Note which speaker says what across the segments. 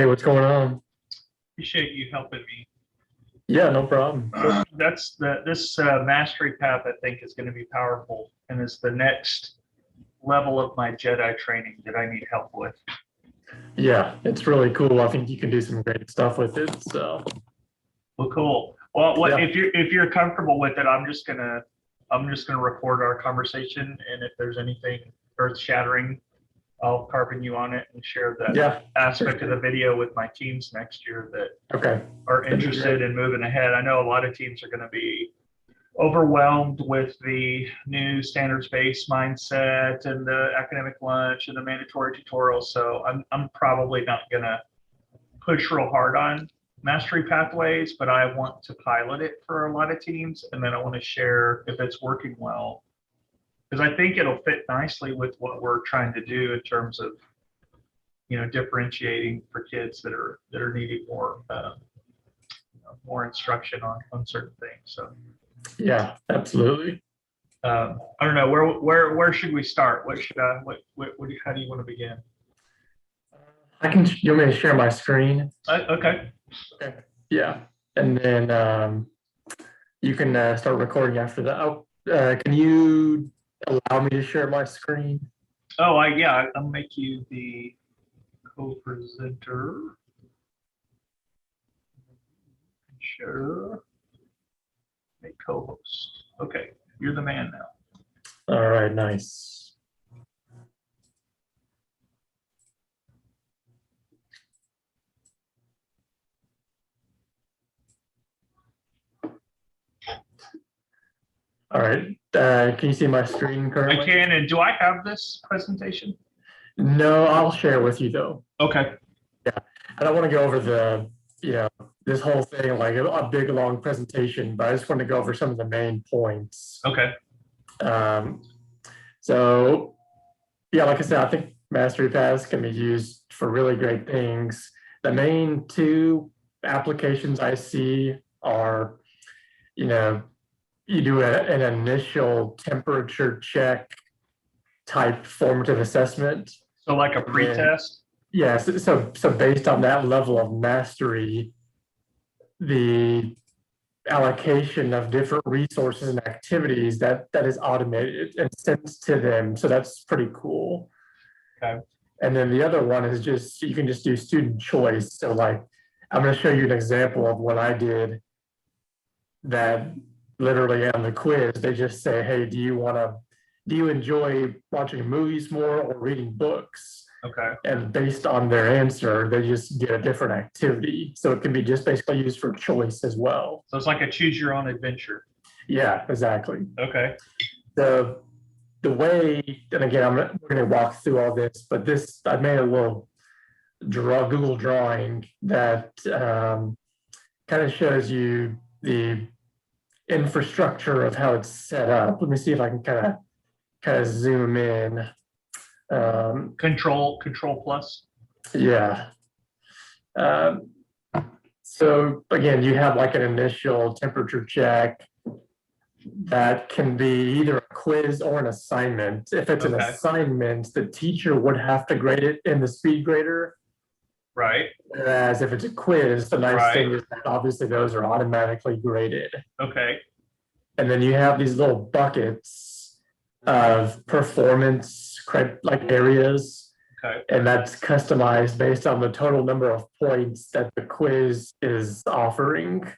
Speaker 1: Hey, what's going on?
Speaker 2: Appreciate you helping me.
Speaker 1: Yeah, no problem.
Speaker 2: This mastery path I think is going to be powerful, and it's the next level of my Jedi training that I need help with.
Speaker 1: Yeah, it's really cool. I think you can do some great stuff with it. So,
Speaker 2: Well, cool. Well, what
Speaker 1: yeah,
Speaker 2: if you're comfortable with it? I'm just gonna record our conversation, and if there's anything earth shattering, I'll carbon you on it and share that
Speaker 1: yeah,
Speaker 2: aspect of the video with my teams next year that
Speaker 1: okay.
Speaker 2: are
Speaker 1: That'd be
Speaker 2: interested
Speaker 1: great.
Speaker 2: in moving ahead. I know a lot of teams are going to be overwhelmed with the new standards-based mindset and the academic lunch and the mandatory tutorials. So I'm probably not going to push real hard on mastery pathways, but I want to pilot it for a lot of teams, and then I want to share if it's working well, because I think it'll fit nicely with what we're trying to do in terms of differentiating for kids that are needing more instruction on certain things. So
Speaker 1: Yeah, absolutely.
Speaker 2: I don't know where should we start? What should I what how do you want to begin?
Speaker 1: You want me to share my screen?
Speaker 2: Okay.
Speaker 1: Okay. Yeah, and then you can start recording after that. Oh, can you allow me to share my screen?
Speaker 2: Oh, I'll make you the co-presenter. Sure. Make co-host. Okay, you're the man now.
Speaker 1: All right, nice. All right. Can you see my screen
Speaker 2: I
Speaker 1: currently?
Speaker 2: can, and do I have this presentation?
Speaker 1: No, I'll share with you though.
Speaker 2: Okay.
Speaker 1: I don't want to go over this whole thing like a big long presentation, but I just want to go over some of the main points.
Speaker 2: Okay.
Speaker 1: Um, so yeah, like I said, I think mastery paths can be used for really great things. The main two applications I see are, you know, you do an initial temperature check type formative assessment.
Speaker 2: So like a pre-test?
Speaker 1: Yes, so based on that level of mastery, the allocation of different resources and activities that is automated and sent to them. So that's pretty cool.
Speaker 2: Okay.
Speaker 1: And then the other one is just you can just do student choice. So like I'm going to show you an example of what I did that literally on the quiz, they just say, hey, do you enjoy watching movies more or reading books?
Speaker 2: Okay.
Speaker 1: And based on their answer, they just get a different activity. So it can be just basically used for choice as well.
Speaker 2: So it's like a choose your own adventure.
Speaker 1: Yeah, exactly.
Speaker 2: Okay.
Speaker 1: The way, and again, we're going to walk through all this, but I made a little Google drawing that kind of shows you the infrastructure of how it's set up. Let me see if I can kind of zoom in.
Speaker 2: Control plus.
Speaker 1: Yeah. So again, you have like an initial temperature check that can be either a quiz or an assignment. If it's an assignment, the teacher would have to grade it in the speed grader.
Speaker 2: Right.
Speaker 1: Whereas if it's a quiz, the nice thing is that obviously those are automatically graded.
Speaker 2: Okay.
Speaker 1: And then you have these little buckets of performance like areas.
Speaker 2: Okay.
Speaker 1: And that's customized based on the total number of points that the quiz is offering.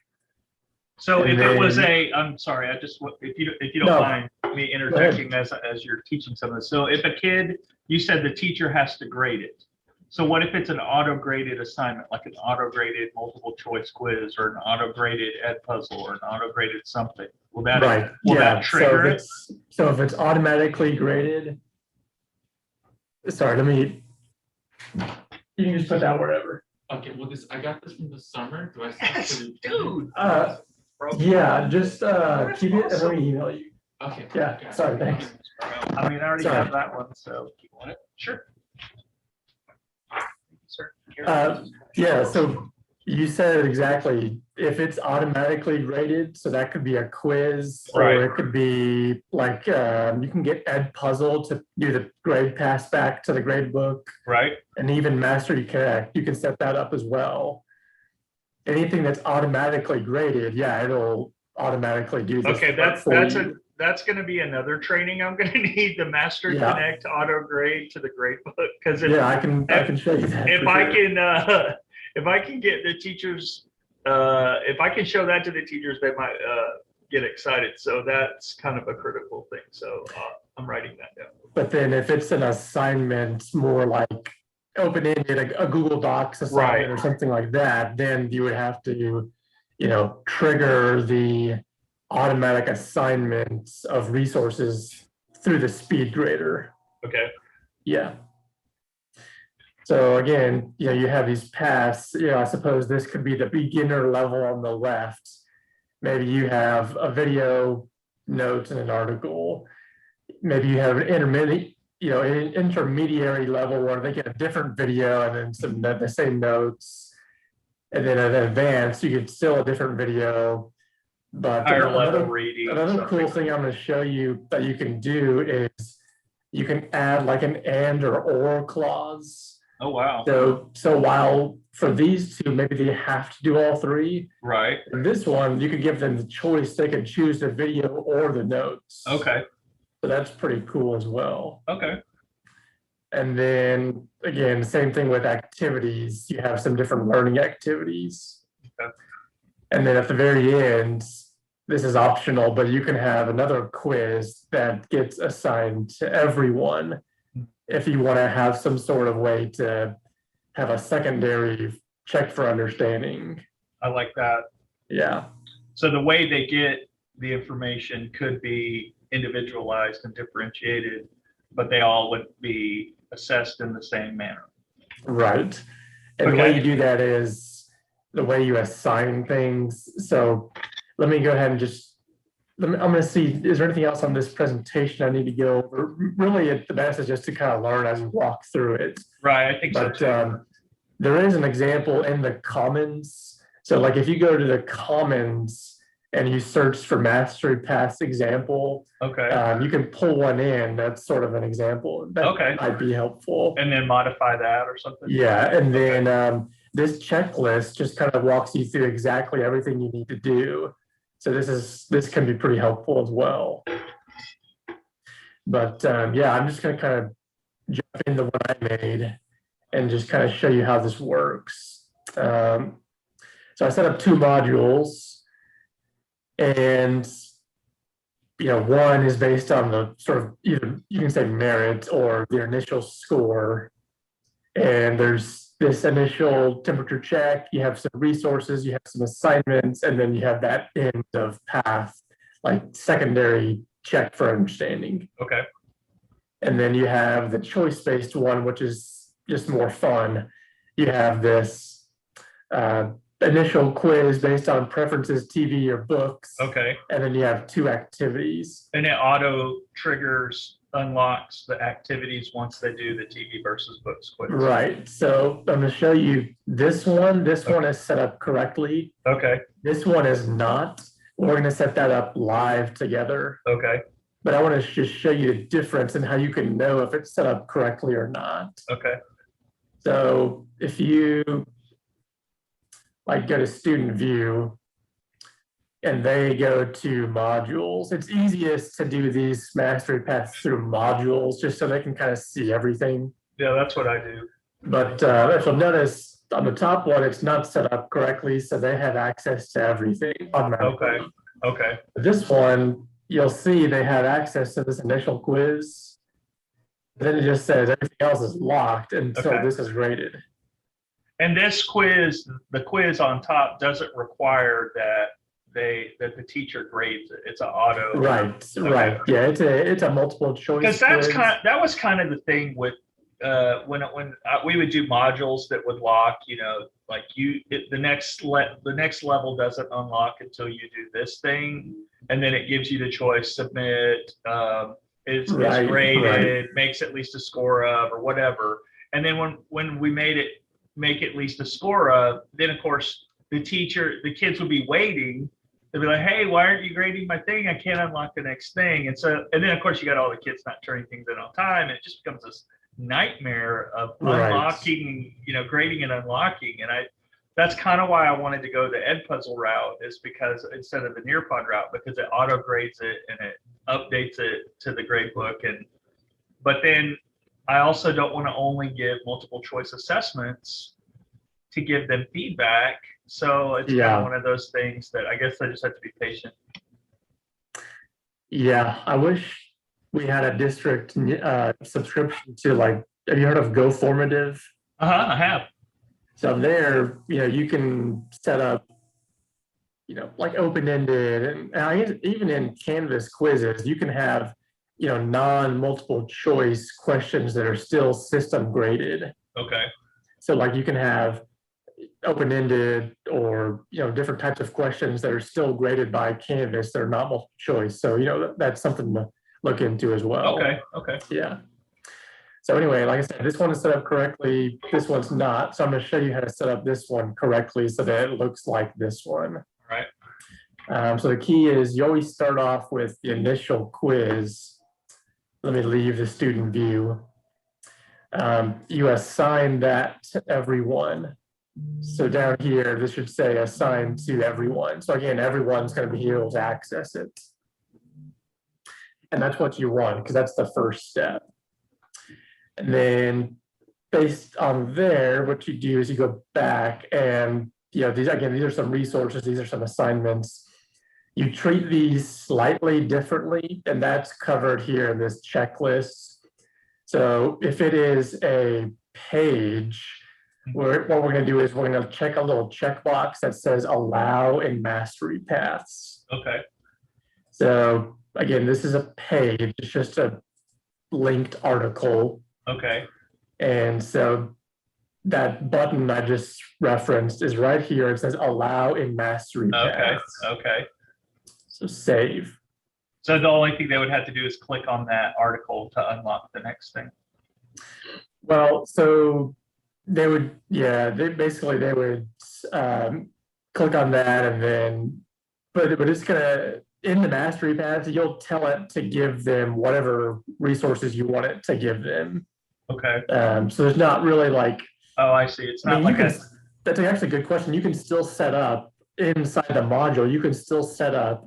Speaker 2: So if it was I'm sorry, if you don't mind me interjecting as you're teaching some of this. So if a kid, you said the teacher has to grade it. So what if it's an auto-graded assignment, like an auto-graded multiple choice quiz or an auto-graded ed puzzle or an auto-graded something? Will that trigger it?
Speaker 1: So if it's automatically graded, sorry, you can just put that wherever.
Speaker 3: Okay, well I got this from the summer. Do I send it to the
Speaker 2: Dude.
Speaker 1: Yeah, just keep it and let me email you.
Speaker 3: Okay.
Speaker 1: Yeah,
Speaker 3: okay.
Speaker 1: sorry, thanks.
Speaker 2: I mean, I already have that one, so you want it? Sure.
Speaker 1: Yeah, so you said it exactly. if it's automatically graded, so that could be a quiz,
Speaker 2: Right.
Speaker 1: or it could be like you can get Ed Puzzle to do the grade pass back to the grade book,
Speaker 2: Right.
Speaker 1: and even Mastery Connect, you can set that up as well. Anything that's automatically graded, yeah, it'll automatically do this.
Speaker 2: Okay,
Speaker 1: work for you.
Speaker 2: that's going to be another training I'm going to need, the Master
Speaker 1: Yeah.
Speaker 2: Connect auto grade to the grade book, because
Speaker 1: Yeah, I can show you that.
Speaker 2: if
Speaker 1: for
Speaker 2: I
Speaker 1: sure.
Speaker 2: can if I can get the teachers, if I can show that to the teachers, they might get excited. So that's kind of a critical thing. So I'm writing that down.
Speaker 1: But then if it's an assignment more like open-ended, a Google Docs assignment
Speaker 2: Right.
Speaker 1: or something like that, then you would have to, trigger the automatic assignments of resources through the speed grader.
Speaker 2: Okay.
Speaker 1: Yeah. So again, you have these paths. I suppose this could be the beginner level on the left. Maybe you have a video, notes, and an article. Maybe you have an intermediary level where they get a different video and then the same notes. And then at advanced, you get still a different video. But
Speaker 2: Higher level reading.
Speaker 1: Another cool thing I'm going to show you that you can do is you can add like an and or clause.
Speaker 2: Oh, wow.
Speaker 1: So while for these two, maybe they have to do all three.
Speaker 2: Right.
Speaker 1: In this one, you could give them the choice. They can choose the video or the notes.
Speaker 2: Okay.
Speaker 1: So that's pretty cool as well.
Speaker 2: Okay.
Speaker 1: And then again, same thing with activities. You have some different learning activities.
Speaker 2: Okay.
Speaker 1: And then at the very end, this is optional, but you can have another quiz that gets assigned to everyone if you want to have some sort of way to have a secondary check for understanding.
Speaker 2: I like that.
Speaker 1: Yeah.
Speaker 2: So the way they get the information could be individualized and differentiated, but they all would be assessed in the same manner.
Speaker 1: Right. And the way you do that is the way you assign things. So let me go ahead and I'm going to see, is there anything else on this presentation I need to go over? Really, the best is just to kind of learn as you walk through it.
Speaker 2: Right, I think so too.
Speaker 1: There is an example in the Commons. So like if you go to the Commons and you search for Mastery Pass example,
Speaker 2: okay,
Speaker 1: you can pull one in. That's sort of an example. That might be helpful.
Speaker 2: And then modify that or something?
Speaker 1: Yeah, and then this checklist just kind of walks you through exactly everything you need to do. So this can be pretty helpful as well. But yeah, I'm just going to kind of jump into what I made and just kind of show you how this works. So I set up two modules, and one is based on the sort of either you can say merit or their initial score. And there's this initial temperature check, you have some resources, you have some assignments, and then you have that end of path, like secondary check for understanding.
Speaker 2: Okay.
Speaker 1: And then you have the choice-based one, which is just more fun. You have this initial quiz based on preferences, TV or books.
Speaker 2: Okay.
Speaker 1: And then you have two activities.
Speaker 2: And it auto triggers, unlocks the activities once they do the TV versus books quiz.
Speaker 1: Right. So I'm going to show you this one. This one is set up correctly.
Speaker 2: Okay.
Speaker 1: This one is not. We're going to set that up live together.
Speaker 2: Okay.
Speaker 1: But I want to just show you the difference in how you can know if it's set up correctly or not.
Speaker 2: Okay.
Speaker 1: So if you go to student view and they go to modules, it's easiest to do these mastery paths through modules just so they can kind of see everything.
Speaker 2: Yeah, that's what I do.
Speaker 1: But if you'll notice on the top one, it's not set up correctly, so they have access to everything automatically.
Speaker 2: Okay. Okay.
Speaker 1: This one, you'll see they have access to this initial quiz. Then it just says everything else is locked until this is graded.
Speaker 2: And this quiz, the quiz on top doesn't require that the teacher grades it. It's an auto.
Speaker 1: Right. Right. Yeah. It's a multiple choice.
Speaker 2: Because that was kind of the thing with when we would do modules that would lock. The next level doesn't unlock until you do this thing, and then it gives you the choice: submit, it's graded, makes at least a score of, or whatever. And then when we make at least a score of, then of course the kids would be waiting. They'd be like, hey, why aren't you grading my thing? I can't unlock the next thing. And then of course you got all the kids not turning things in on time. And it just becomes this nightmare of
Speaker 1: Right.
Speaker 2: unlocking, grading and unlocking. And that's kind of why I wanted to go the Edpuzzle route, is because instead of the Nearpod route, because it auto grades it and it updates it to the grade book. But then I also don't want to only give multiple choice assessments to give them feedback. So it's kind of one of those things that I guess I just have to be patient.
Speaker 1: Yeah, I wish we had a district subscription to, like, have you heard of Go Formative?
Speaker 2: I have.
Speaker 1: So there, you can set up, like open-ended, and I guess even in Canvas quizzes, you can have, non-multiple choice questions that are still system graded.
Speaker 2: Okay.
Speaker 1: So like you can have open-ended or, different types of questions that are still graded by Canvas that are not multiple choice. So, that's something to look into as well.
Speaker 2: Okay.
Speaker 1: Yeah. So anyway, like I said, this one is set up correctly. This one's not. So I'm going to show you how to set up this one correctly so that it looks like this one.
Speaker 2: All right.
Speaker 1: So the key is you always start off with the initial quiz. Let me leave the student view. You assign that to everyone. So down here, this should say assign to everyone. So again, everyone's going to be able to access it. And that's what you want, because that's the first step. And then based on there, what you do is you go back and, these are some resources, these are some assignments. You treat these slightly differently, and that's covered here in this checklist. So if it is a page, what we're going to do is we're going to check a little checkbox that says allow in mastery paths.
Speaker 2: Okay.
Speaker 1: So again, this is a page, it's just a linked article.
Speaker 2: Okay.
Speaker 1: And so that button I just referenced is right here. It says allow in mastery paths.
Speaker 2: Okay.
Speaker 1: So save.
Speaker 2: So the only thing they would have to do is click on that article to unlock the next thing.
Speaker 1: Well, so they would, they would click on that, and then, but it's gonna, in the mastery paths, you'll tell it to give them whatever resources you want it to give them.
Speaker 2: Okay.
Speaker 1: So there's not really like,
Speaker 2: oh, I see. It's not
Speaker 1: that's actually a good question. You can still set up inside the module, you can still set up,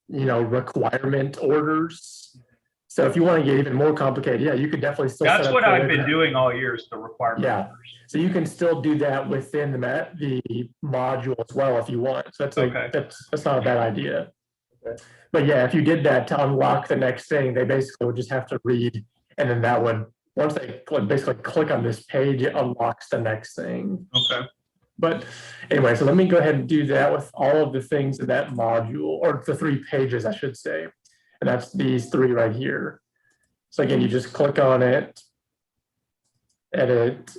Speaker 1: requirement orders. So if you want to get even more complicated, you could definitely still
Speaker 2: that's
Speaker 1: set up
Speaker 2: what I've been doing all year, is the requirement orders.
Speaker 1: So you can still do that within the module as well if you want. So that's not a bad idea. Okay. But if you did that to unlock the next thing, they basically would just have to read, and then that would, once they basically click on this page, it unlocks the next thing.
Speaker 2: Okay.
Speaker 1: But anyway, so let me go ahead and do that with all of the things in that module, or the 3 pages, I should say. And that's these 3 right here. So again, you just click on it, edit,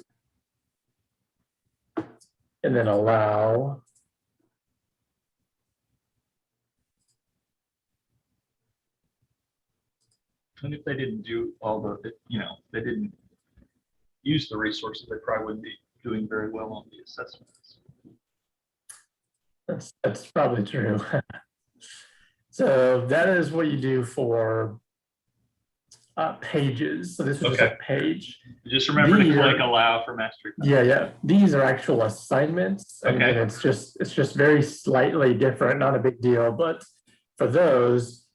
Speaker 1: and then allow.
Speaker 2: And if they didn't do all they didn't use the resources, they probably wouldn't be doing very well on the assessments.
Speaker 1: That's probably true. So that is what you do for pages. So this is just a page.
Speaker 2: Just remember to click allow for mastery.
Speaker 1: Yeah. These are actual assignments. And it's just very slightly different, not a big deal. But for those,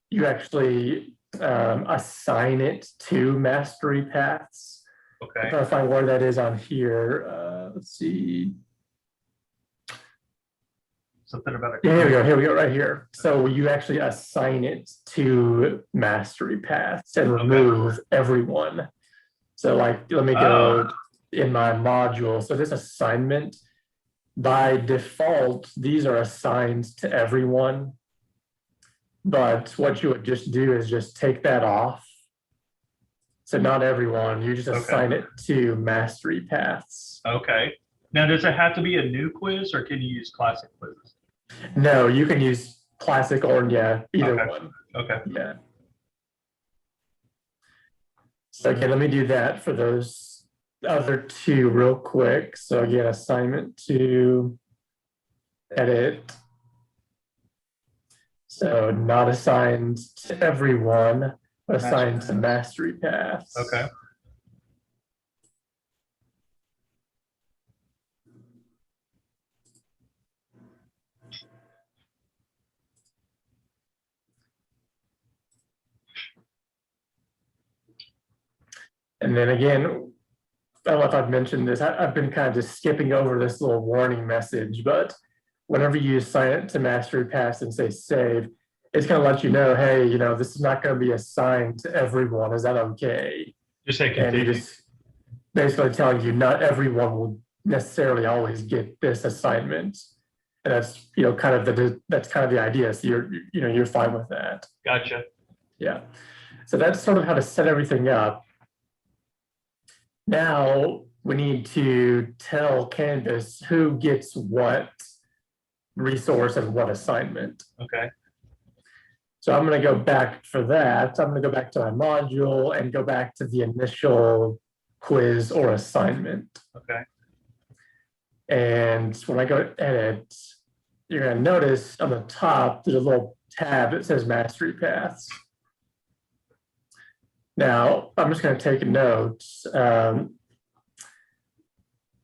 Speaker 1: you actually assign it to mastery paths.
Speaker 2: Okay.
Speaker 1: I'm trying to find where that is on here. Let's see.
Speaker 2: Something about it.
Speaker 1: Yeah, here we go, right here. So you actually assign it to mastery paths and remove everyone. So like, let me go in my module. So this assignment, by default, these are assigned to everyone. But what you would just do is just take that off. So not everyone, you just assign it to mastery paths.
Speaker 2: Okay. Now, does it have to be a new quiz, or can you use classic quizzes?
Speaker 1: No, you can use classic or either one.
Speaker 2: Okay.
Speaker 1: Yeah. So again, let me do that for those other 2 real quick. So again, assignment to edit. So not assigned to everyone, but assigned to mastery paths.
Speaker 2: Okay.
Speaker 1: And then again, I don't know if I've mentioned this, I've been kind of just skipping over this little warning message, but whenever you assign it to mastery pass and say save, it's going to let you know, hey, you know, this is not going to be assigned to everyone. Is that okay?
Speaker 2: Just say
Speaker 1: And
Speaker 2: continue.
Speaker 1: you just basically telling you not everyone will necessarily always get this assignment. And that's, you know, kind of the idea. So you're fine with that.
Speaker 2: Gotcha.
Speaker 1: Yeah. So that's sort of how to set everything up. Now we need to tell Canvas who gets what resource and what assignment.
Speaker 2: Okay.
Speaker 1: So I'm going to go back for that. I'm going to go back to my module and go back to the initial quiz or assignment.
Speaker 2: Okay.
Speaker 1: And when I go to edit, you're going to notice on the top, there's a little tab that says mastery paths. Now, I'm just going to take a note.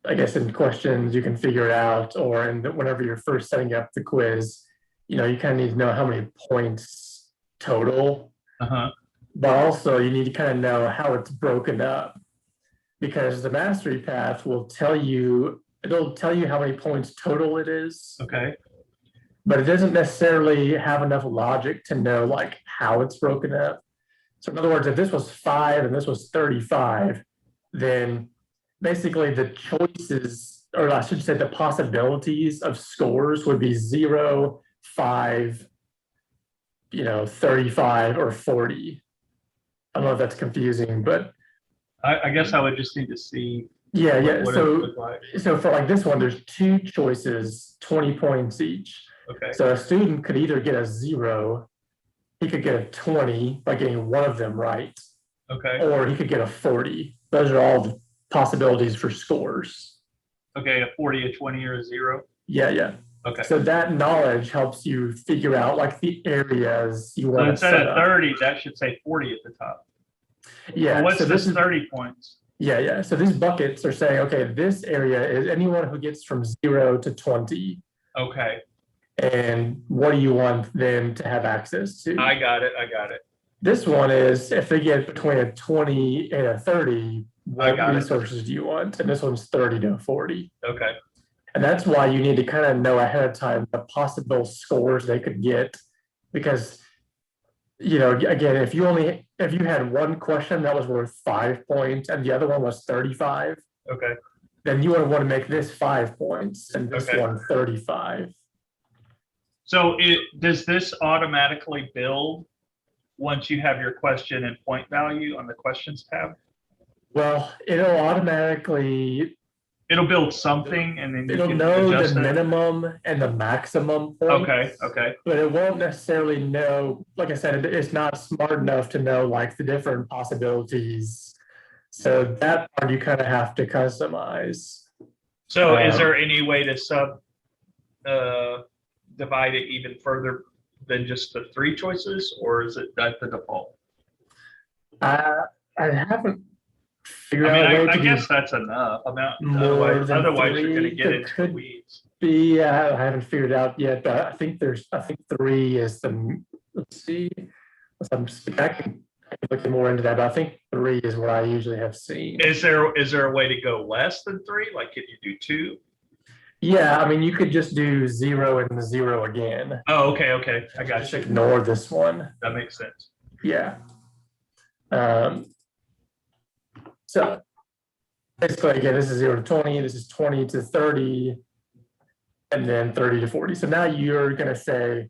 Speaker 1: I guess in questions, you can figure it out, or whenever you're first setting up the quiz, you know, you kind of need to know how many points total. But also you need to kind of know how it's broken up, because the mastery path will tell you, it'll tell you how many points total it is.
Speaker 2: Okay.
Speaker 1: But it doesn't necessarily have enough logic to know like how it's broken up. So in other words, if this was 5 and this was 35, then basically the choices, or I should say the possibilities of scores would be 0, 5, 35 or 40. I don't know if that's confusing, but
Speaker 2: I guess I would just need to see.
Speaker 1: yeah.
Speaker 2: What
Speaker 1: So,
Speaker 2: it look like.
Speaker 1: so for like this one, there's 2 choices, 20 points each.
Speaker 2: Okay.
Speaker 1: So a student could either get a 0, he could get a 20 by getting one of them right,
Speaker 2: Okay.
Speaker 1: or he could get a 40. Those are all the possibilities for scores.
Speaker 2: Okay. A 40, a 20, or a 0.
Speaker 1: Yeah.
Speaker 2: Okay.
Speaker 1: So that knowledge helps you figure out like the areas you
Speaker 2: So
Speaker 1: want to
Speaker 2: instead
Speaker 1: set
Speaker 2: of
Speaker 1: up.
Speaker 2: 30, that should say 40 at the top.
Speaker 1: Yeah.
Speaker 2: Well, what's
Speaker 1: so
Speaker 2: this 30 points?
Speaker 1: Yeah. So these buckets are saying, okay, this area is anyone who gets from 0 to 20.
Speaker 2: Okay.
Speaker 1: And what do you want them to have access to?
Speaker 2: I got it.
Speaker 1: This one is if they get between a 20 and a 30, what resources do you want? And this one's 30 to 40.
Speaker 2: Okay.
Speaker 1: And that's why you need to kind of know ahead of time the possible scores they could get. Because, again, if you had one question that was worth 5 points and the other one was 35,
Speaker 2: Okay.
Speaker 1: then you would want to make this 5 points and this one 35.
Speaker 2: So does this automatically build once you have your question and point value on the questions tab?
Speaker 1: Well,
Speaker 2: It'll build something and then
Speaker 1: it'll know the minimum and the maximum points.
Speaker 2: Okay.
Speaker 1: But it won't necessarily know, like I said, it's not smart enough to know like the different possibilities. So that part you kind of have to customize.
Speaker 2: So is there any way to divide it even further than just the 3 choices, or is it at the default?
Speaker 1: I haven't figured out a way
Speaker 2: I
Speaker 1: to
Speaker 2: guess that's enough. Otherwise
Speaker 1: three.
Speaker 2: you're going to get
Speaker 1: There
Speaker 2: into the weeds.
Speaker 1: I haven't figured it out yet, but I think 3 is the, let's see, I can look more into that, but I think 3 is what I usually have seen.
Speaker 2: Is there a way to go less than 3? Like, can you do 2?
Speaker 1: Yeah, I mean, you could just do 0 and 0 again.
Speaker 2: Oh, okay. I got
Speaker 1: Just
Speaker 2: you.
Speaker 1: ignore this one.
Speaker 2: That makes sense.
Speaker 1: Yeah. So basically, again, this is 0 to 20, this is 20 to 30, and then 30 to 40. So now you're going to say,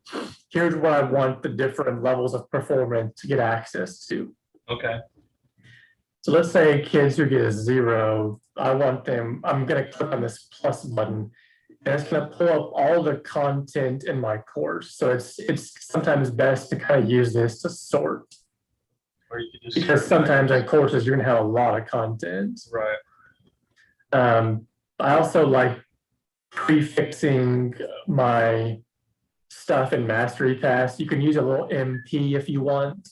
Speaker 1: here's what I want the different levels of performance to get access to.
Speaker 2: Okay.
Speaker 1: So let's say kids who get a 0, I'm going to click on this plus button, and it's going to pull up all the content in my course. So it's sometimes best to kind of use this to sort.
Speaker 2: Or you could just
Speaker 1: Because sometimes in courses, you're going to have a lot of content.
Speaker 2: Right.
Speaker 1: I also like prefixing my stuff in Mastery Pass. You can use a little MP if you want,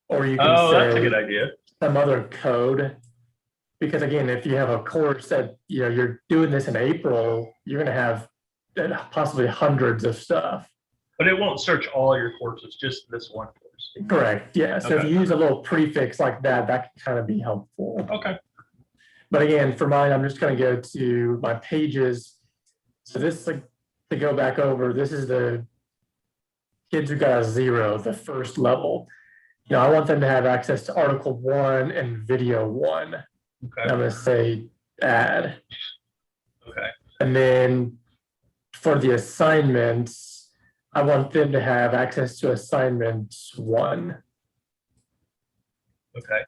Speaker 1: or you can
Speaker 2: Oh, that's a
Speaker 1: say
Speaker 2: good idea.
Speaker 1: some other code. Because again, if you have a course that you're doing this in April, you're going to have possibly hundreds of stuff.
Speaker 2: But it won't search all your courses, just this one course.
Speaker 1: Correct. Yeah. So if
Speaker 2: Okay.
Speaker 1: you use a little prefix like that, that can kind of be helpful.
Speaker 2: Okay.
Speaker 1: But again, for mine, I'm just going to go to my pages. So this, like, to go back over, this is the kids who got a 0, the first level. I want them to have access to Article 1 and Video 1.
Speaker 2: Okay.
Speaker 1: And I'm going to say add.
Speaker 2: Okay.
Speaker 1: And then for the assignments, I want them to have access to assignment 1.
Speaker 2: Okay.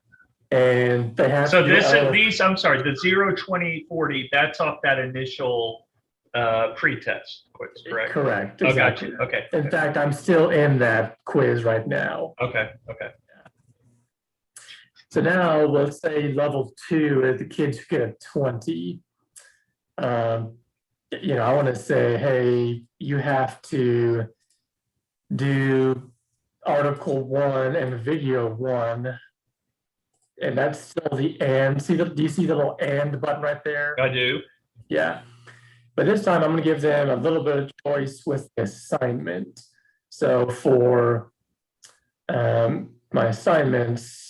Speaker 1: And they have
Speaker 2: So
Speaker 1: to do
Speaker 2: this
Speaker 1: all
Speaker 2: is
Speaker 1: of-
Speaker 2: these, I'm sorry, the 0, 20, 40, that's off that initial pre-test quiz, correct?
Speaker 1: Correct.
Speaker 2: Oh,
Speaker 1: Exactly.
Speaker 2: gotcha. Okay.
Speaker 1: In fact, I'm still in that quiz right now.
Speaker 2: Okay. Okay.
Speaker 1: So now let's say level 2 is the kids who get a 20. I want to say, hey, you have to do Article 1 and Video 1. And that's still the and. Do you see the little and button right there?
Speaker 2: I do.
Speaker 1: Yeah. But this time I'm going to give them a little bit of choice with the assignment. So for my assignments,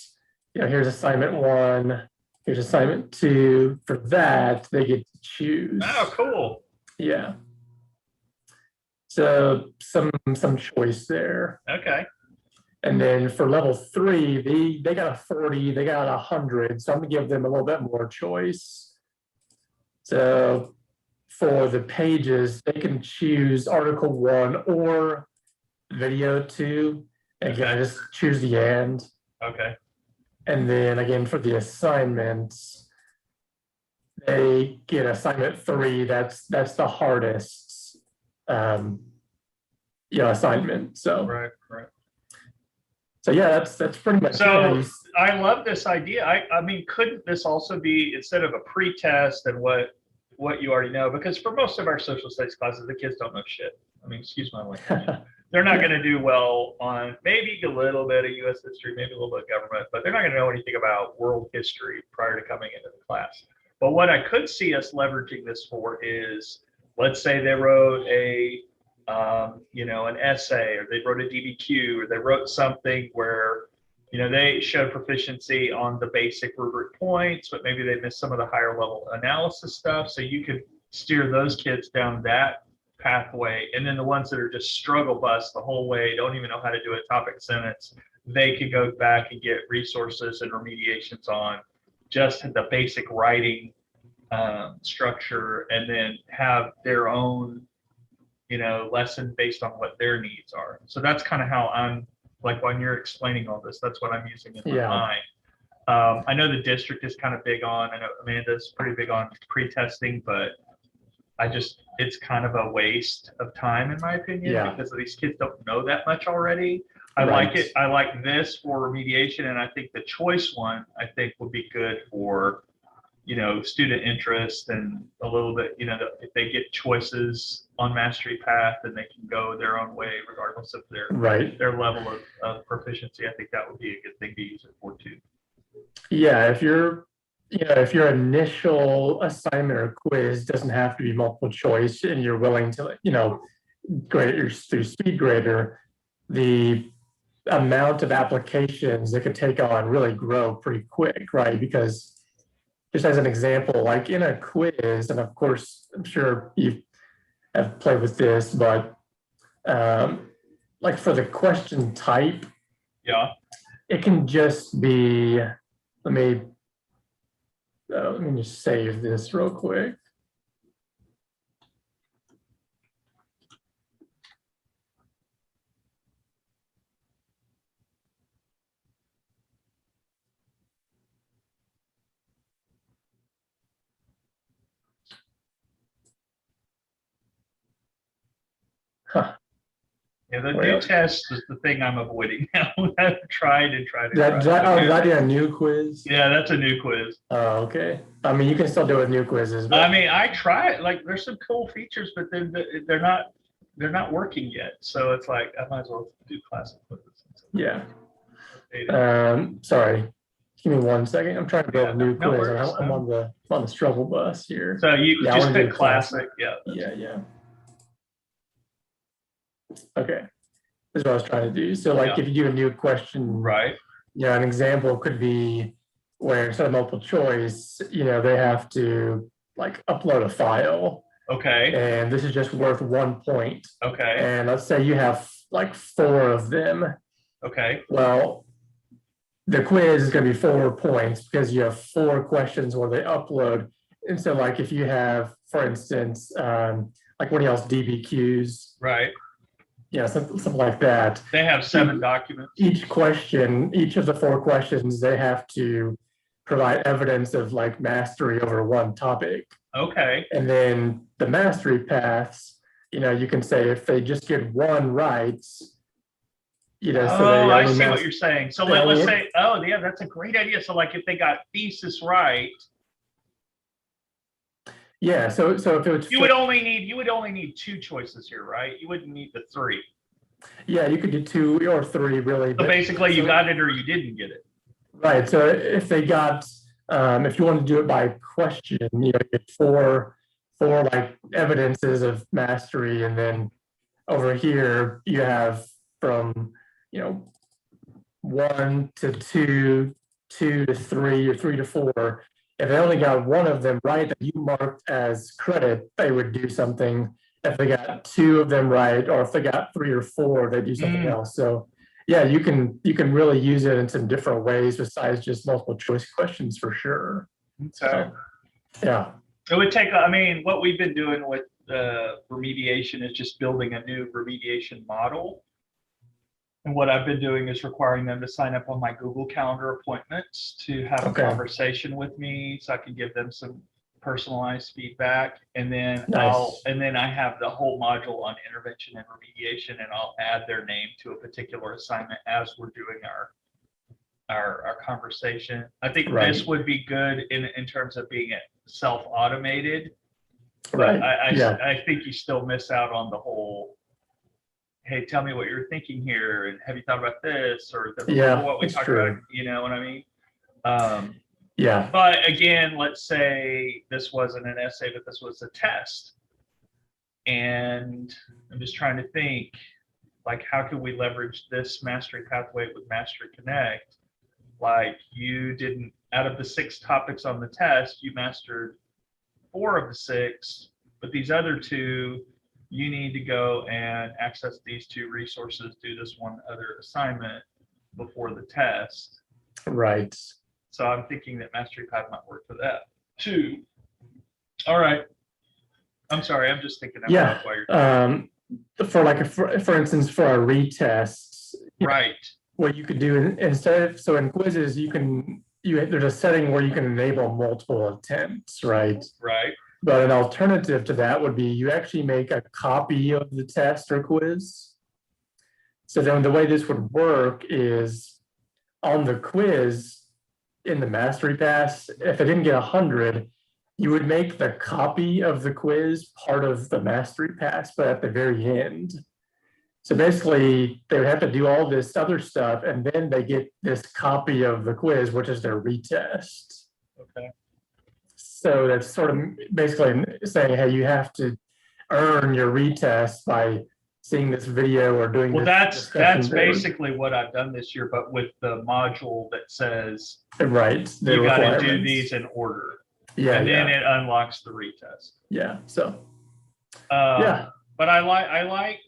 Speaker 1: here's assignment 1, here's assignment 2. For that, they get to choose.
Speaker 2: Oh, cool.
Speaker 1: Yeah. So some choice there.
Speaker 2: Okay.
Speaker 1: And then for level 3, they got a 40, they got 100. So I'm gonna give them a little bit more choice. So for the pages, they can choose Article 1 or Video 2. Again, I just choose the and.
Speaker 2: Okay.
Speaker 1: And then again, for the assignments, they get assignment 3. That's the hardest assignment. So
Speaker 2: Right.
Speaker 1: So yeah, that's pretty much
Speaker 2: So
Speaker 1: it.
Speaker 2: I love this idea. I mean, couldn't this also be, instead of a pre-test and what you already know, because for most of our social studies classes, the kids don't know shit. I mean, excuse my language. They're not going to do well on maybe a little bit of U.S. history, maybe a little bit of government, but they're not going to know anything about world history prior to coming into the class. But what I could see us leveraging this for is, let's say they wrote an essay, or they wrote a DBQ, or they wrote something where, they showed proficiency on the basic rubric points, but maybe they missed some of the higher level analysis stuff. So you could steer those kids down that pathway. And then the ones that are just struggle bus the whole way, don't even know how to do a topic sentence, they could go back and get resources and remediations on just the basic writing structure, and then have their own lesson based on what their needs are. So that's kind of how I'm, like, when you're explaining all this, that's what I'm using in my mind. I know the district is kind of big on, I know Amanda's pretty big on pre-testing, but it's kind of a waste of time in my opinion, because these kids don't know that much already. I like it. I like this for remediation. And I think the choice one, I think, would be good for, student interest, and a little bit, if they get choices on Mastery Path, and they can go their own way regardless of their level of proficiency. I think that would be a good thing to use it for too. Yeah,
Speaker 1: if your initial assignment or quiz doesn't have to be multiple choice, and you're willing to, grade it through SpeedGrader, the amount of applications that could take on really grow pretty quick, right? Because just as an example, like in a quiz, and of course, I'm sure you have played with this, but like for the question type, it can just be, let me just save this real quick.
Speaker 2: Yeah, the
Speaker 1: What
Speaker 2: new
Speaker 1: else?
Speaker 2: test is the thing I'm avoiding now. I've tried and tried and
Speaker 1: That,
Speaker 2: tried.
Speaker 1: oh, that a new quiz?
Speaker 2: Yeah, that's a new quiz.
Speaker 1: Oh, okay. I mean, you can still do it with new quizzes, but
Speaker 2: I mean, I try it. Like, there's some cool features, but then they're not working yet. So it's like I might as well do classic quizzes.
Speaker 1: yeah. Sorry. Give me 1 second. I'm trying to build a new
Speaker 2: no
Speaker 1: quiz.
Speaker 2: worries,
Speaker 1: I'm on the struggle bus here.
Speaker 2: So you
Speaker 1: Yeah, I
Speaker 2: just
Speaker 1: wanna do
Speaker 2: pick classic. Yeah.
Speaker 1: Yeah. Okay. This is what I was trying to do. So like
Speaker 2: Yeah.
Speaker 1: if you do a new question,
Speaker 2: Right.
Speaker 1: yeah, an example could be where instead of multiple choice, they have to like upload a file,
Speaker 2: Okay.
Speaker 1: and this is just worth 1 point.
Speaker 2: Okay.
Speaker 1: And let's say you have like 4 of them.
Speaker 2: Okay.
Speaker 1: Well, the quiz is going to be 4 points because you have 4 questions where they upload. And so like if you have, for instance, like what else, DBQs,
Speaker 2: Right.
Speaker 1: something like that.
Speaker 2: They have 7 documents.
Speaker 1: Each of the 4 questions, they have to provide evidence of like mastery over one topic.
Speaker 2: Okay.
Speaker 1: And then the mastery paths, you can say if they just get 1 right, so they
Speaker 2: I see what you're saying. So let's say, oh yeah, that's a great idea. So like if they got thesis right,
Speaker 1: yeah. So if it was,
Speaker 2: you would only need 2 choices here, right? You wouldn't need the 3.
Speaker 1: yeah, you could do 2 or 3 really.
Speaker 2: So basically, you got it or you didn't get it.
Speaker 1: Right. So if they got, if you want to do it by question, you get 4 like evidences of mastery, and then over here you have from 1 to 2, 2 to 3, or 3 to 4. If they only got 1 of them right that you marked as credit, they would do something. If they got 2 of them right, or if they got 3 or 4, they do something else. So yeah, you can really use it in some different ways besides just multiple choice questions for sure.
Speaker 2: Okay.
Speaker 1: So, yeah.
Speaker 2: It would take, I mean, what we've been doing with remediation is just building a new remediation model. And what I've been doing is requiring them to sign up on my Google Calendar appointments to have a conversation with me so I can give them some personalized feedback. And then I have the whole module on intervention and remediation, and I'll add their name to a particular assignment as we're doing our conversation. I think this would be good in terms of being self-automated.
Speaker 1: Right.
Speaker 2: But I think you still miss out on the whole, hey, tell me what you're thinking here, and have you thought about this, or what we talked about, you know what I mean?
Speaker 1: Yeah.
Speaker 2: But again, let's say this wasn't an essay, but this was a test. And I'm just trying to think, like, how can we leverage this mastery pathway with Mastery Connect? Like, you didn't, out of the 6 topics on the test, you mastered 4 of the 6, but these other 2, you need to go and access these 2 resources, do this one other assignment before the test.
Speaker 1: Right.
Speaker 2: So I'm thinking that Mastery Path might work for that too. All right. I'm sorry. I'm just thinking about why you're
Speaker 1: for instance, for our retests,
Speaker 2: right.
Speaker 1: What you could do instead of, so in quizzes, there's a setting where you can enable multiple attempts, right?
Speaker 2: Right.
Speaker 1: But an alternative to that would be you actually make a copy of the test or quiz. So then the way this would work is on the quiz in the mastery pass, if it didn't get 100, you would make the copy of the quiz part of the mastery pass, but at the very end. So basically, they would have to do all this other stuff, and then they get this copy of the quiz, which is their retest.
Speaker 2: Okay.
Speaker 1: So that's sort of basically saying, hey, you have to earn your retest by seeing this video or doing
Speaker 2: that's basically what I've done this year, but with the module that says you got to do these in order. Yeah. And then it unlocks the retest.
Speaker 1: Yeah. So
Speaker 2: but I like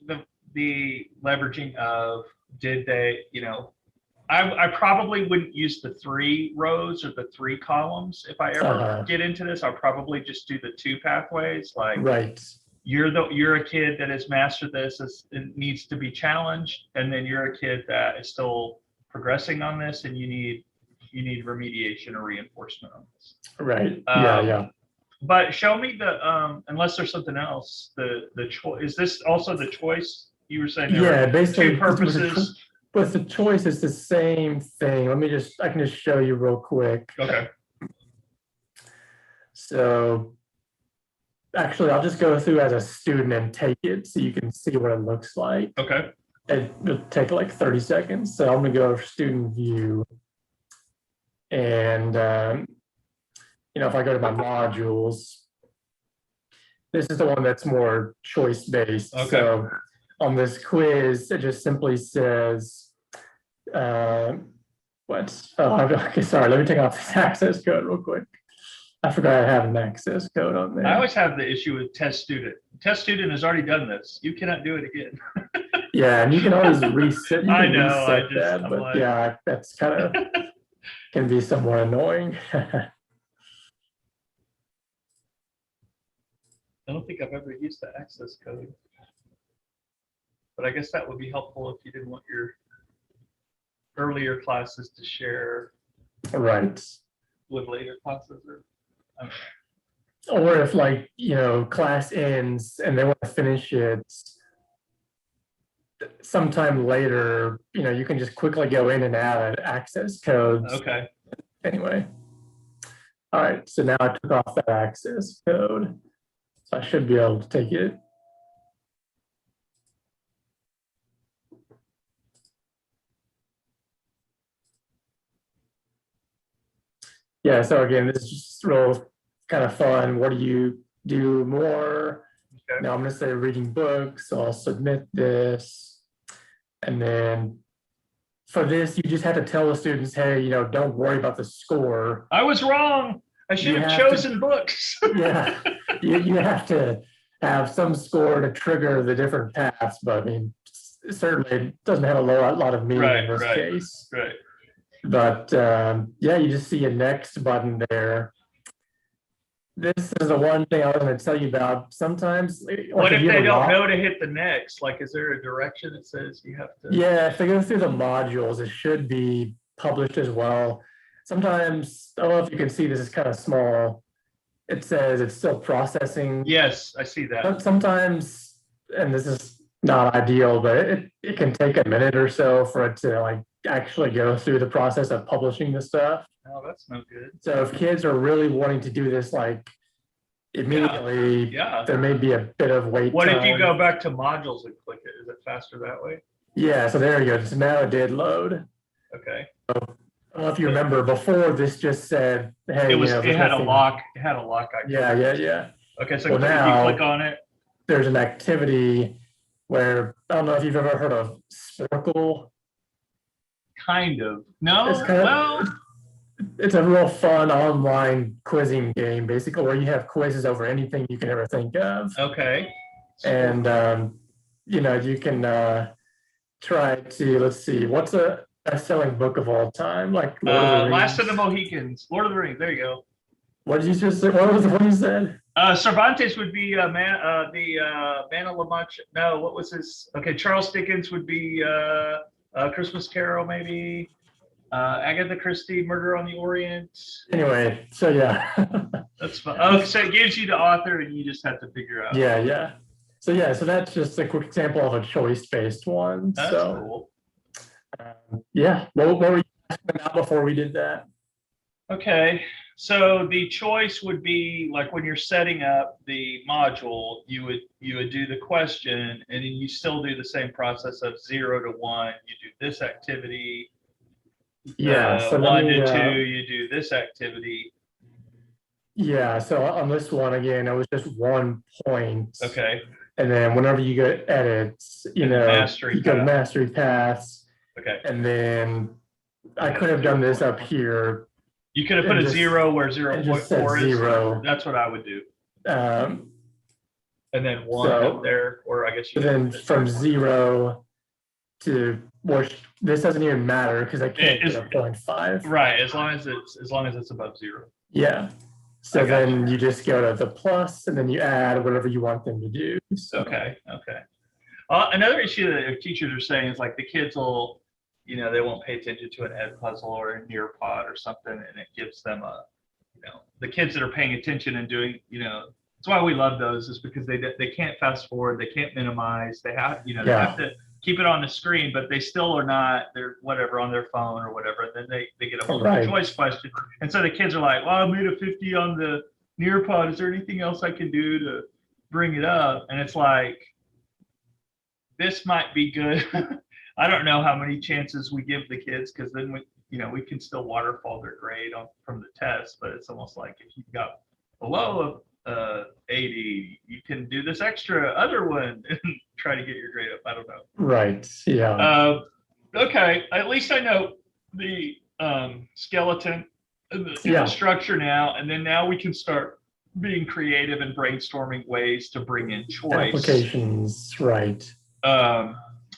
Speaker 2: the leveraging of, did they, I probably wouldn't use the 3 rows or the 3 columns if I ever get into this. I'll probably just do the 2 pathways. Like, you're a kid that has mastered this, it needs to be challenged, and then you're a kid that is still progressing on this, and you need remediation or reinforcement on this.
Speaker 1: Right.
Speaker 2: But show me the unless there's something else. The choice, is this also the choice? You were saying there
Speaker 1: Yeah,
Speaker 2: were
Speaker 1: basically,
Speaker 2: two purposes.
Speaker 1: with the choice, it's the same thing. I can just show you real quick.
Speaker 2: Okay.
Speaker 1: So actually, I'll just go through as a student and take it so you can see what it looks like.
Speaker 2: Okay.
Speaker 1: It'll take like 30 seconds. So I'm gonna go to student view. And, if I go to my modules, this is the one that's more choice based.
Speaker 2: Okay.
Speaker 1: So on this quiz, it just simply says, okay, sorry, let me take off this access code real quick. I forgot I have an access code on there.
Speaker 2: I always have the issue with test student. Test student has already done this. You cannot do it again.
Speaker 1: Yeah, and you can always reset.
Speaker 2: I know,
Speaker 1: That, but
Speaker 2: like...
Speaker 1: yeah, that's kind of can be somewhat annoying.
Speaker 2: I don't think I've ever used the access code, but I guess that would be helpful if you didn't want your earlier classes to share
Speaker 1: Right.
Speaker 2: with later classes,
Speaker 1: Or if class ends and they want to finish it sometime later, you can just quickly go in and add an access code.
Speaker 2: Okay.
Speaker 1: Anyway. All right, so now I took off that access code. So I should be able to take it. Yeah, so again, this is just real kind of fun. What do you do more?
Speaker 2: Okay.
Speaker 1: Now I'm going to say reading books, so I'll submit this. And then for this, you just have to tell the students, hey, don't worry about the score.
Speaker 2: I was wrong. I should have chosen books.
Speaker 1: Yeah, you have to have some score to trigger the different paths, but I mean, certainly it doesn't have a lot of meaning in this case.
Speaker 2: Right.
Speaker 1: But yeah, you just see a next button there. This is the one thing I was going to tell you about. Sometimes,
Speaker 2: what if they don't know to hit the next? Like, is there a direction that says you have to?
Speaker 1: Yeah, if they go through the modules, it should be published as well. Sometimes, I don't know if you can see, this is kind of small. It says it's still processing.
Speaker 2: Yes, I see that.
Speaker 1: Sometimes, and this is not ideal, but it can take a minute or so for it to actually go through the process of publishing the stuff.
Speaker 2: Oh, that's no good.
Speaker 1: So if kids are really wanting to do this immediately, there may be a bit of wait time.
Speaker 2: What if you go back to modules and click it? Is it faster that way?
Speaker 1: Yeah, so there you go. So now it did load.
Speaker 2: Okay.
Speaker 1: So, I don't know if you remember before, this just said, hey,
Speaker 2: it had a lock. It had a lock icon.
Speaker 1: Yeah.
Speaker 2: Okay, so now you click on it.
Speaker 1: There's an activity where, I don't know if you've ever heard of Sporkle.
Speaker 2: Kind of. No,
Speaker 1: it's a real fun online quizzing game, basically, where you have quizzes over anything you can ever think of.
Speaker 2: Okay.
Speaker 1: And, you can try to, let's see, what's a best-selling book of all time? Like Lord of the Rings.
Speaker 2: Last of the Mohicans. Lord of the Rings. There you go.
Speaker 1: What did you just say? What was the one you said?
Speaker 2: Cervantes would be Man of La Mancha. No, what was his? Okay, Charles Dickens would be Christmas Carol, maybe. Agatha Christie, Murder on the Orient.
Speaker 1: Anyway, so yeah.
Speaker 2: That's fun. Oh, so it gives you the author and you just have to figure out.
Speaker 1: Yeah. So that's just a quick example of a choice-based one.
Speaker 2: That's cool.
Speaker 1: Yeah. What were you asking about before we did that?
Speaker 2: Okay. So the choice would be like when you're setting up the module, you would do the question and then you still do the same process of 0 to 1. You do this activity.
Speaker 1: Yeah. So
Speaker 2: 1 to 2, you do this activity.
Speaker 1: Yeah. So on this one, again, it was just 1 point.
Speaker 2: Okay.
Speaker 1: And then whenever you go to edits, you go to mastery paths.
Speaker 2: Okay.
Speaker 1: And then I could have done this up here.
Speaker 2: You could have put a 0 where 0.4 is.
Speaker 1: 0.
Speaker 2: That's what I would do.
Speaker 1: And
Speaker 2: then 1 up there, or I guess you.
Speaker 1: Then from 0 to this doesn't even matter because I can't get a 0.5.
Speaker 2: Right, as long as it's above 0.
Speaker 1: Yeah. So then you just go to the plus, and then you add whatever you want them to do. So.
Speaker 2: Okay. Another issue that teachers are saying is like the kids will, they won't pay attention to an ed puzzle or a Nearpod or something, and it gives them the kids that are paying attention and doing, That's why we love those, is because they can't fast forward, they can't minimize, they have, you know, they
Speaker 1: Yeah.
Speaker 2: have to keep it on the screen, but they still are not, they're whatever on their phone or whatever. And then they get a multiple
Speaker 1: Right.
Speaker 2: choice question. And so the kids are like, well, I made a 50 on the Nearpod. Is there anything else I can do to bring it up? And it's like, this might be good. I don't know how many chances we give the kids, because then we can still waterfall their grade from the test, but it's almost like if you've got below 80, you can do this extra other one and try to get your grade up. I don't know.
Speaker 1: Right. Yeah.
Speaker 2: Okay. At least I know the skeleton and the structure now, and then now we can start being creative and brainstorming ways to bring in choice.
Speaker 1: Applications. Right.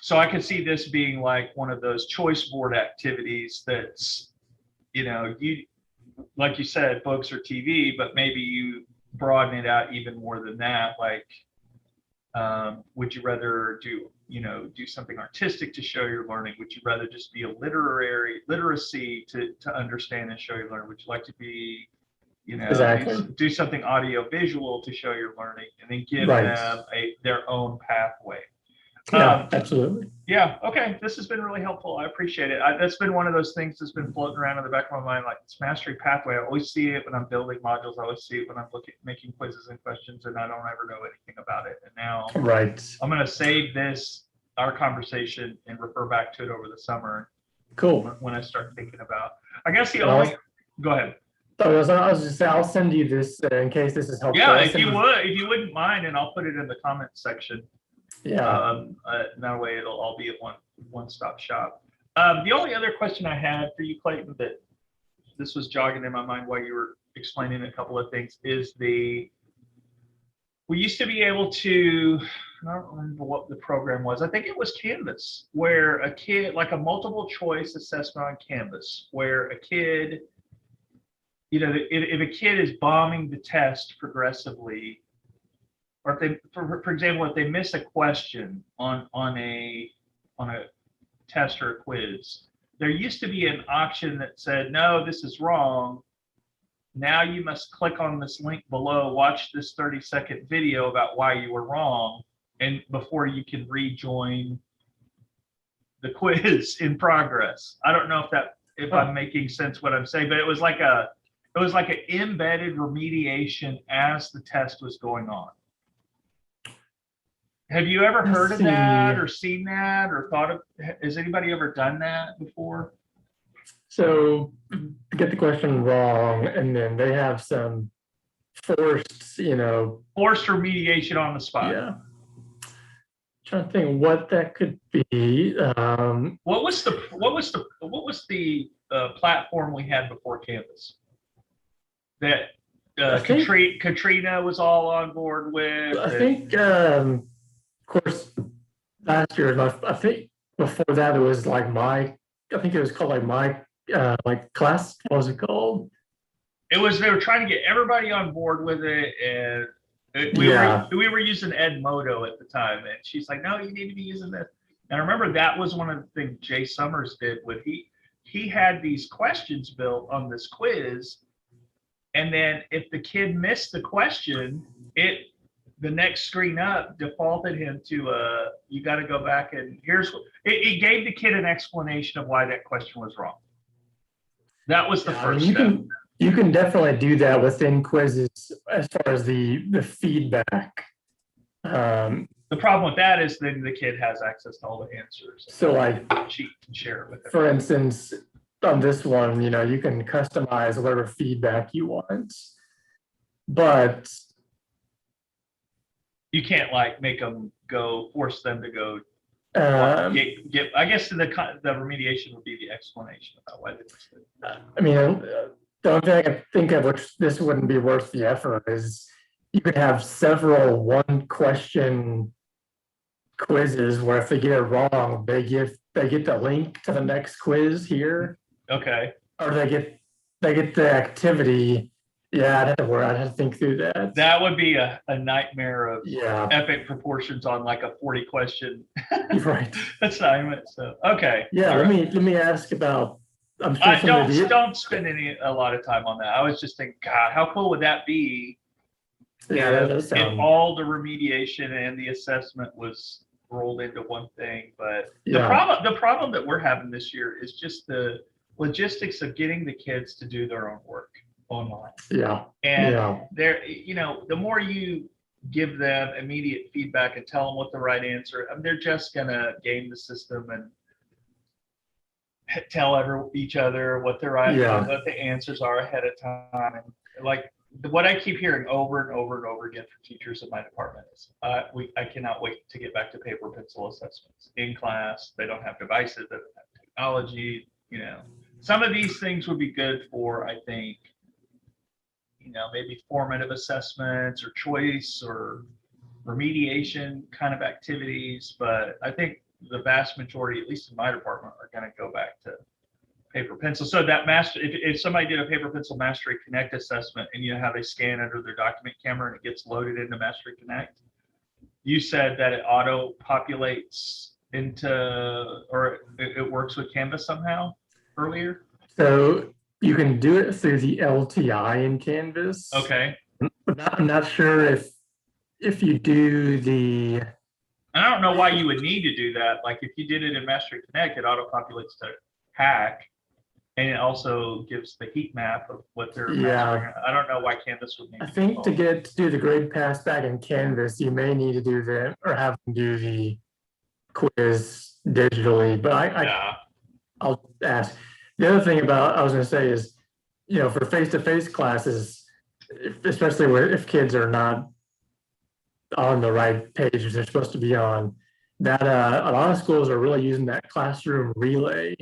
Speaker 2: So I could see this being like one of those choice board activities that's, you, like you said, books or TV, but maybe you broaden it out even more than that. Like, would you rather do something artistic to show your learning? Would you rather just be a literacy to understand and show your learning? Would you like to be,
Speaker 1: Exactly.
Speaker 2: do something audio visual to show your learning, and then give
Speaker 1: Right.
Speaker 2: them their own pathway?
Speaker 1: Yeah, absolutely.
Speaker 2: Yeah. Okay. This has been really helpful. I appreciate it. That's been one of those things that's been floating around in the back of my mind, like this mastery pathway. I always see it when I'm building modules. I always see it when I'm making quizzes and questions, and I don't ever know anything about it. And now
Speaker 1: Right.
Speaker 2: I'm going to save our conversation, and refer back to it over the summer.
Speaker 1: Cool.
Speaker 2: When I start thinking about, I guess go ahead.
Speaker 1: I was just saying, I'll send you this in case this is helpful.
Speaker 2: Yeah, if you wouldn't mind, and I'll put it in the comments section.
Speaker 1: Yeah.
Speaker 2: That way it'll all be at one-stop shop. The only other question I had for you, Clayton, that this was jogging in my mind while you were explaining a couple of things, is we used to be able to, I don't remember what the program was. I think it was Canvas, where a kid, like a multiple choice assessment on Canvas, where a kid, if a kid is bombing the test progressively, or if they, for example, if they miss a question on a test or a quiz, there used to be an option that said, no, this is wrong. Now you must click on this link below, watch this 30-second video about why you were wrong, and before you can rejoin the quiz in progress. I don't know if I'm making sense what I'm saying, but it was like an embedded remediation as the test was going on. Have you ever heard of that, or seen that, or thought of? Has anybody ever done that before?
Speaker 1: So, to get the question wrong, and then they have some forced
Speaker 2: remediation on the spot.
Speaker 1: Yeah. Trying to think what that could be.
Speaker 2: What was the platform we had before Canvas that Katrina was all on board with?
Speaker 1: I think, of course, last year, I think before that it was like I think it was called like my class. What was it called?
Speaker 2: They were trying to get everybody on board with it, and we were using Edmodo at the time, and she's like, no, you need to be using this. And I remember that was one of the things Jay Summers did with he had these questions built on this quiz, and then if the kid missed the question, the next screen up defaulted him to you got to go back, and it gave the kid an explanation of why that question was wrong. That was the first step.
Speaker 1: You can definitely do that within quizzes as far as the feedback.
Speaker 2: The problem with that is then the kid has access to all the answers.
Speaker 1: So like
Speaker 2: cheat and share it with them.
Speaker 1: For instance, on this one, you can customize whatever feedback you want, but
Speaker 2: you can't make them force them to go. I guess the remediation would be the explanation about why they missed it.
Speaker 1: I mean, the only thing I can think of which this wouldn't be worth the effort is you could have several one-question quizzes where if they get it wrong, they get the link to the next quiz here.
Speaker 2: Okay.
Speaker 1: Or they get the activity. Yeah, I'd have to think through that.
Speaker 2: That would be a nightmare of epic proportions on like a 40-question
Speaker 1: right
Speaker 2: assignment. So okay.
Speaker 1: Yeah, let me ask about.
Speaker 2: Don't spend a lot of time on that. I was just thinking, God, how cool would that be
Speaker 1: Yeah, that does
Speaker 2: if
Speaker 1: sound,
Speaker 2: all the remediation and the assessment was rolled into one thing. But
Speaker 1: yeah,
Speaker 2: the problem that we're having this year is just the logistics of getting the kids to do their own work online.
Speaker 1: yeah,
Speaker 2: And
Speaker 1: yeah,
Speaker 2: the more you give them immediate feedback and tell them what the right answer, they're just gonna game the system and tell each other what what the answers are ahead of time. And like what I keep hearing over and over and over again from teachers in my department is, I cannot wait to get back to paper pencil assessments in class. They don't have devices, they don't have technology. Some of these things would be good for, I think, maybe formative assessments or choice or remediation kind of activities. But I think the vast majority, at least in my department, are going to go back to paper pencil. So that if somebody did a paper pencil Mastery Connect assessment, and how they scan under their document camera and it gets loaded into Mastery Connect, you said that it auto populates into, or it works with Canvas somehow earlier.
Speaker 1: so you can do it through the LTI in Canvas.
Speaker 2: Okay.
Speaker 1: But I'm not sure if you do the,
Speaker 2: I don't know why you would need to do that. Like if you did it in Mastery Connect, it auto populates to hack, and it also gives the heat map of what they're mastering. I don't know why Canvas would need.
Speaker 1: I think to do the grade pass back in Canvas, you may need to do or have them do the quiz digitally. But I'll ask. The other thing I was going to say is, for face-to-face classes, especially if kids are not on the right page they're supposed to be on, that a lot of schools are really using that classroom relay,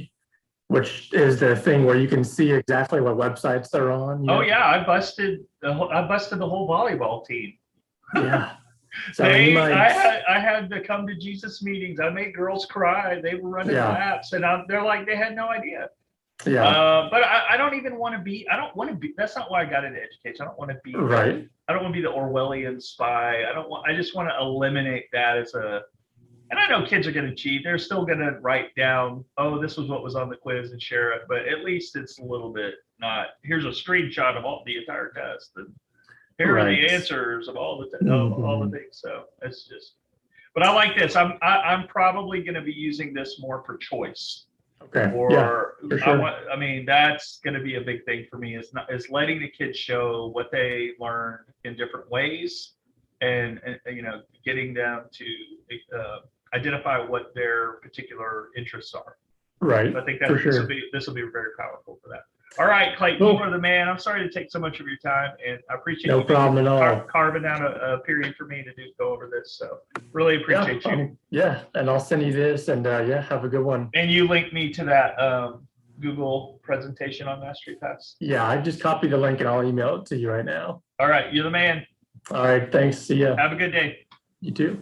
Speaker 1: which is the thing where you can see exactly what websites they're on.
Speaker 2: Oh yeah, I busted the whole volleyball team.
Speaker 1: Yeah. So
Speaker 2: I had the come to Jesus meetings. I made girls cry. They were running laps, and they're like, they had no idea.
Speaker 1: Yeah.
Speaker 2: But I don't even want to be. I don't want to be. That's not why I got into education. I don't want to be.
Speaker 1: Right.
Speaker 2: I don't want to be the Orwellian spy. I just want to eliminate that as a. And I know kids are going to cheat. They're still going to write down, oh, this was what was on the quiz and share it. But at least it's a little bit not. Here's a screenshot of the entire test, and here are the answers of all the things. So it's just. But I like this. I'm probably going to be using this more for choice.
Speaker 1: Okay.
Speaker 2: Or
Speaker 1: sure.
Speaker 2: I mean, that's going to be a big thing for me. Is letting the kids show what they learned in different ways, and getting them to identify what their particular interests are.
Speaker 1: Right.
Speaker 2: I think that this will be very powerful for that. All right, Clayton,
Speaker 1: cool.
Speaker 2: You are the man. I'm sorry to take so much of your time, and I appreciate
Speaker 1: no problem at all.
Speaker 2: Carving out a period for me to go over this. So really appreciate you.
Speaker 1: And I'll send you this, and have a good one.
Speaker 2: And you linked me to that Google presentation on Mastery Pass.
Speaker 1: Yeah, I just copied the link and I'll email it to you right now.
Speaker 2: All right, you're the man.
Speaker 1: All right, thanks. See ya.
Speaker 2: Have a good day.
Speaker 1: You too.